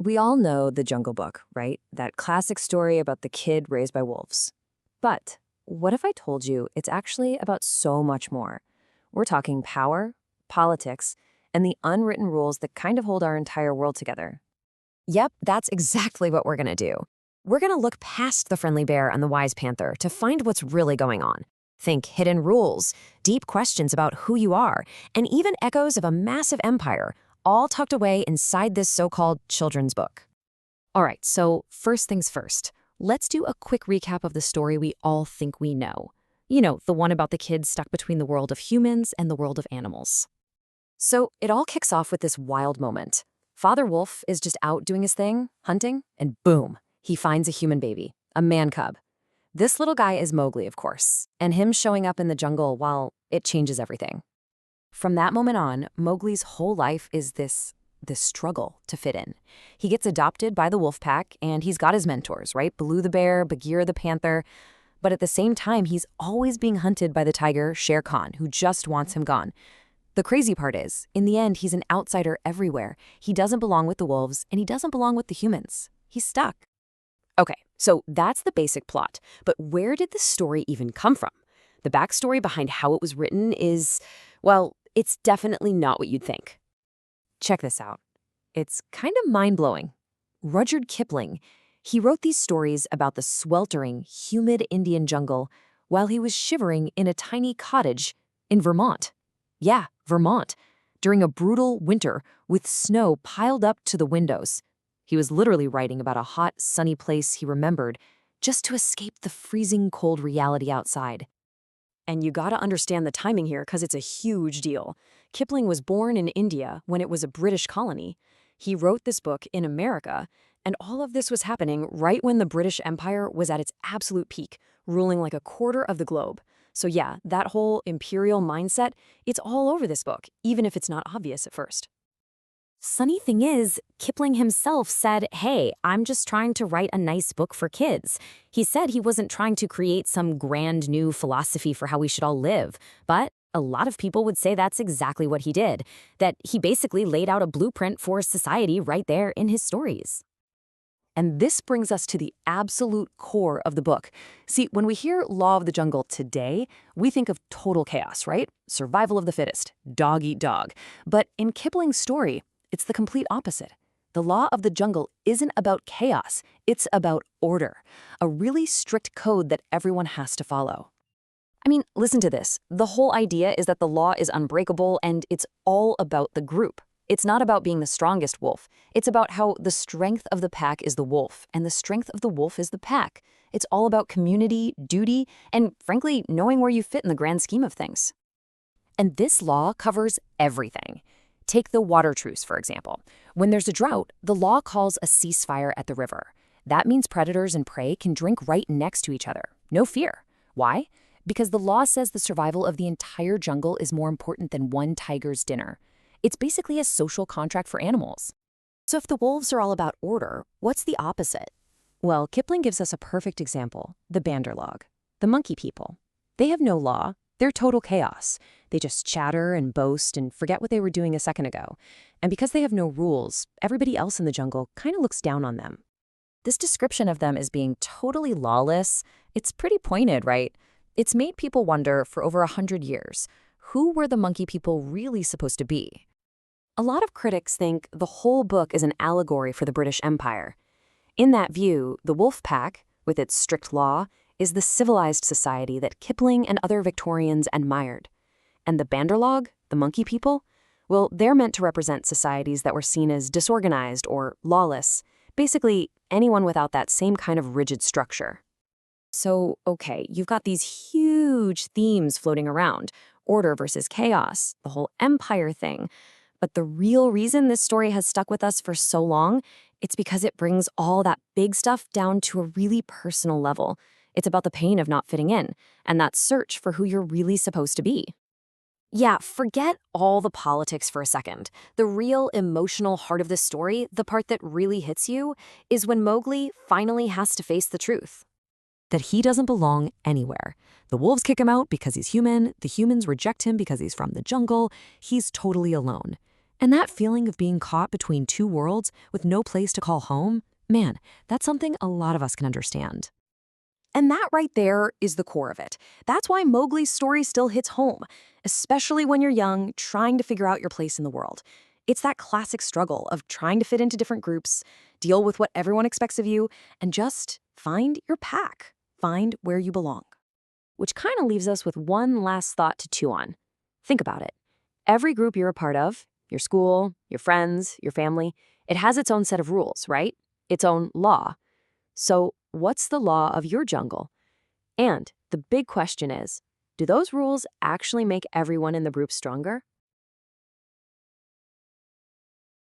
We all know The Jungle Book, right? That classic story about the kid raised by wolves. But what if I told you it's actually about so much more? We're talking power, politics, and the unwritten rules that kind of hold our entire world together. Yep, that's exactly what we're going to do. We're going to look past the friendly bear and the wise panther to find what's really going on. Think hidden rules, deep questions about who you are, and even echoes of a massive empire, all tucked away inside this so-called children's book. All right, so first things first. Let's do a quick recap of the story we all think we know. You know, the one about the kids stuck between the world of humans and the world of animals. So it all kicks off with this wild moment. Father Wolf is just out doing his thing, hunting, and boom, he finds a human baby, a man cub. This little guy is Mowgli, of course, and him showing up in the jungle, well, it changes everything. From that moment on, Mowgli's whole life is this struggle to fit in. He gets adopted by the wolf pack, and he's got his mentors, right? Baloo the bear, Bagheera the panther. But at the same time, he's always being hunted by the tiger, Shere Khan, who just wants him gone. The crazy part is, in the end, he's an outsider everywhere. He doesn't belong with the wolves, and he doesn't belong with the humans. He's stuck. Okay, so that's the basic plot. But where did the story even come from? The backstory behind how it was written is, well, it's definitely not what you'd think. Check this out. It's kind of mind-blowing. Rudyard Kipling, he wrote these stories about the sweltering, humid Indian jungle while he was shivering in a tiny cottage in Vermont. Yeah, Vermont, during a brutal winter with snow piled up to the windows. He was literally writing about a hot, sunny place he remembered just to escape the freezing cold reality outside. And you gotta understand the timing here because it's a huge deal. Kipling was born in India when it was a British colony. He wrote this book in America, and all of this was happening right when the British Empire was at its absolute peak, ruling like a quarter of the globe. So yeah, that whole imperial mindset, it's all over this book, even if it's not obvious at first. Funny thing is, Kipling himself said, hey, I'm just trying to write a nice book for kids. He said he wasn't trying to create some grand new philosophy for how we should all live. But a lot of people would say that's exactly what he did, that he basically laid out a blueprint for society right there in his stories. And this brings us to the absolute core of the book. See, when we hear Law of the Jungle today, we think of total chaos, right? Survival of the fittest, dog eat dog. But in Kipling's story, it's the complete opposite. The law of the jungle isn't about chaos, it's about order, a really strict code that everyone has to follow. I mean, listen to this. The whole idea is that the law is unbreakable and it's all about the group. It's not about being the strongest wolf. It's about how the strength of the pack is the wolf and the strength of the wolf is the pack. It's all about community, duty, and frankly, knowing where you fit in the grand scheme of things. And this law covers everything. Take the water truce, for example. When there's a drought, the law calls a ceasefire at the river. That means predators and prey can drink right next to each other. No fear. Why? Because the law says the survival of the entire jungle is more important than one tiger's dinner. It's basically a social contract for animals. So if the wolves are all about order, what's the opposite? Well, Kipling gives us a perfect example, the Banderlog, the monkey people. They have no law. They're total chaos. They just chatter and boast and forget what they were doing a second ago. And because they have no rules, everybody else in the jungle kind of looks down on them. This description of them as being totally lawless, it's pretty pointed, right? It's made people wonder for over 100 years, who were the monkey people really supposed to be? A lot of critics think the whole book is an allegory for the British Empire. In that view, the wolf pack, with its strict law, is the civilized society that Kipling and other Victorians admired. And the Banderlog, the monkey people, well, they're meant to represent societies that were seen as disorganized or lawless, basically anyone without that same kind of rigid structure. So, okay, you've got these huge themes floating around, order versus chaos, the whole empire thing. But the real reason this story has stuck with us for so long, it's because it brings all that big stuff down to a really personal level. It's about the pain of not fitting in, and that search for who you're really supposed to be. Yeah, forget all the politics for a second. The real emotional heart of the story, the part that really hits you, is when Mowgli finally has to face the truth. That he doesn't belong anywhere. The wolves kick him out because he's human, the humans reject him because he's from the jungle, he's totally alone. And that feeling of being caught between two worlds with no place to call home, man, that's something a lot of us can understand. And that right there is the core of it. That's why Mowgli's story still hits home, especially when you're young, trying to figure out your place in the world. It's that classic struggle of trying to fit into different groups, deal with what everyone expects of you, and just find your pack, find where you belong. Which kind of leaves us with one last thought to chew on. Think about it. Every group you're a part of, your school, your friends, your family, it has its own set of rules, right? Its own law. So, what's the law of your jungle? And the big question is, do those rules actually make everyone in the group stronger?